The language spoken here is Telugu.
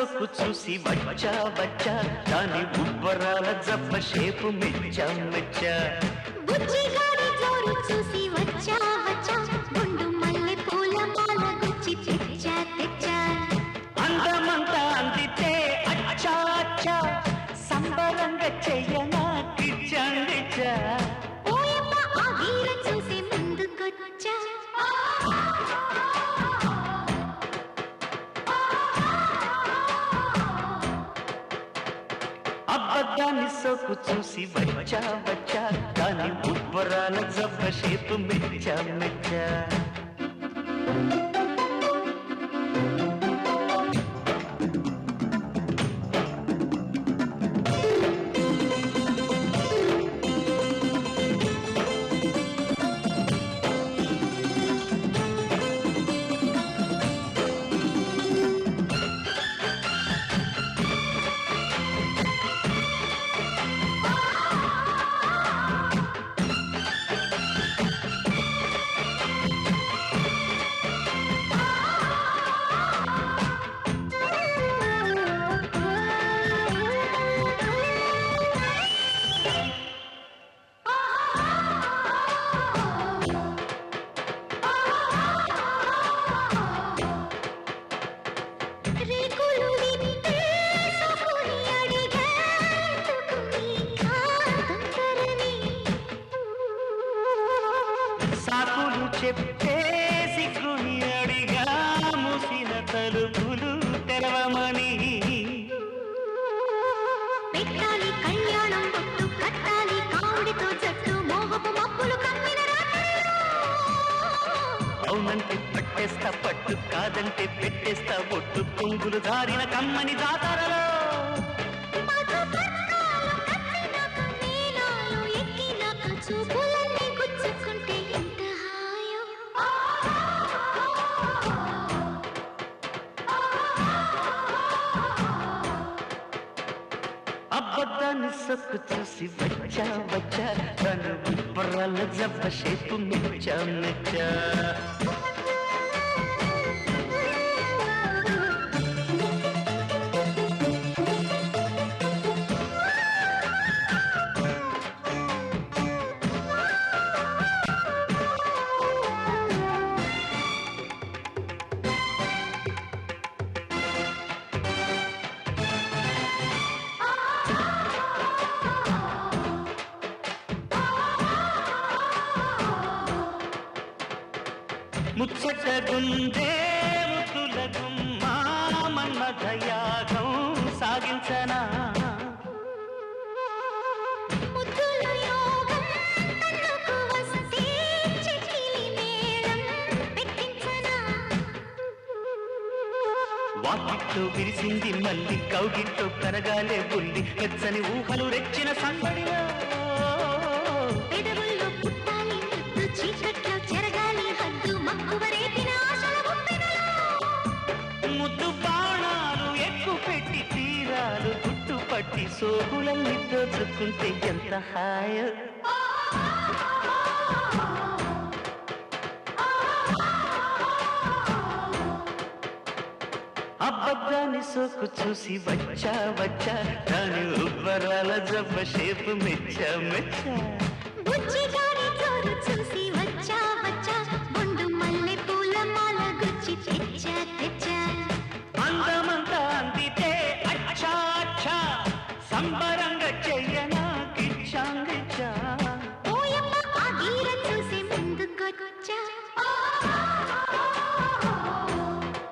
సోకు చూసి వచ్చా వచ్చా దాని ఉబ్బరాల జబ్బ షేపు మెచ్చా మెచ్చా బుజ్జిగాడి జోరు చూసి వచ్చా వచ్చా గుండు మల్లె పూల మాల గుచ్చి తెచ్చా తెచ్చా అందమంతా అందితే అచ్చా అచ్చా సంబరంగా చెయ్యనా కిచ్చండిచ్చా ఓయమ్మ ఆ వీర చూసి ముందుకొచ్చా అబద్ధాన్ని సోకు చూసి వచ్చా వచ్చా దాని ఉబ్బరాల జబ్బ షేపు మెచ్చా మెచ్చా సాకులు చెప్పే సిగ్గుని అడిగా మూసిన తలుపులు తెరవమని పెట్టాలి కళ్యాణం బొట్టు కట్టాలి కావుడితో జట్టు మోహపు మప్పులు కమ్మిన అవునంటే పట్టేస్తా పట్టు కాదంటే పెట్టేస్తా ఒట్టు పొంగులు దారిన కమ్మని జాతరలో చూపులన్నీ గుచ్చుకుంటే ఎంత హాయో అబద్ధాన్ని సొక్కు చూసి వచ్చా వచ్చా తను ఉబ్బరాల జబ్బ షేపు మెచ్చా మెచ్చా ముచ్చట గుండే ముతుల గుమ్మా మన్మథయాగం సాగించనా ముద్దుల యోగం తన్నుకు వస్తే చిటిలి మేళం పెట్టించనా వాకిట్లో విరిసింది మళ్ళీ కౌగిట్లో కరగాలే బుల్లి వెచ్చని ఊహలు రెచ్చిన సందడిలో పెదవుల్లో పుట్టాలి ముద్దు చీకట్లో చెరగాలి హద్దు మక్కువ రేపిన ఆశల ఉప్పెనలో ముద్దు బాణాలు ఎక్కువ పెట్టి తీరాలు గుట్టు పట్టి సోకులన్నీ దోచుకుంటే ఎంత హాయో అబద్ధాన్ని సోకు చూసి వచ్చా వచ్చా దాని ఉబ్బరాల జబ్బ షేపు మెచ్చా మెచ్చా బుజ్జిగాడి జోరు చూసి వచ్చా వచ్చా గుండు మల్లె పూల మాల గుచ్చి తెచ్చా తెచ్చా అందమంతా అందితే అచ్చా అచ్చా సంబ